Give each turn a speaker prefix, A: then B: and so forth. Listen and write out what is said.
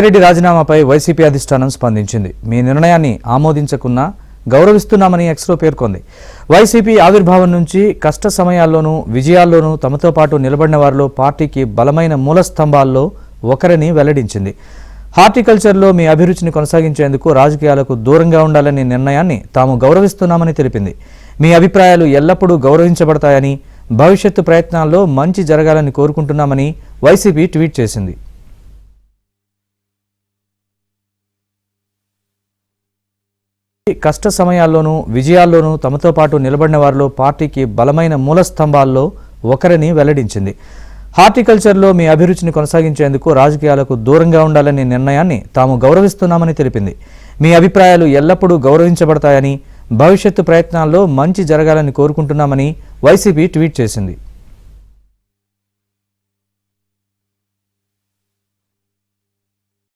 A: Reddy రాజీనామాపై YCP అధిష్టానం స్పందించింది. మీ నిర్ణయాన్ని ఆమోదించకున్నా గౌరవిస్తున్నామని ఎక్స్లో పేర్కొంది. వైసీపీ ఆవిర్భావం నుంచి కష్ట సమయాల్లోనూ విజయాల్లోనూ తమతో పాటు నిలబడిన వారిలో పార్టీకి బలమైన మూల స్తంభాల్లో ఒకరిని వెల్లడించింది. హార్టికల్చర్లో మీ అభిరుచిని కొనసాగించేందుకు రాజకీయాలకు దూరంగా ఉండాలనే నిర్ణయాన్ని తాము గౌరవిస్తున్నామని తెలిపింది. మీ అభిప్రాయాలు ఎల్లప్పుడూ గౌరవించబడతాయని, భవిష్యత్తు ప్రయత్నాల్లో మంచి జరగాలని కోరుకుంటున్నామని వైసీపీ ట్వీట్ చేసింది. కష్ట సమయాల్లోనూ విజయాల్లోనూ తమతో పాటు నిలబడిన వారిలో పార్టీకి బలమైన మూల స్తంభాల్లో ఒకరిని వెల్లడించింది. హార్టికల్చర్లో మీ అభిరుచిని కొనసాగించేందుకు రాజకీయాలకు దూరంగా ఉండాలనే నిర్ణయాన్ని తాము గౌరవిస్తున్నామని తెలిపింది. మీ అభిప్రాయాలు ఎల్లప్పుడూ గౌరవించబడతాయని, భవిష్యత్తు ప్రయత్నాల్లో మంచి జరగాలని కోరుకుంటున్నామని వైసీపీ ట్వీట్ చేసింది.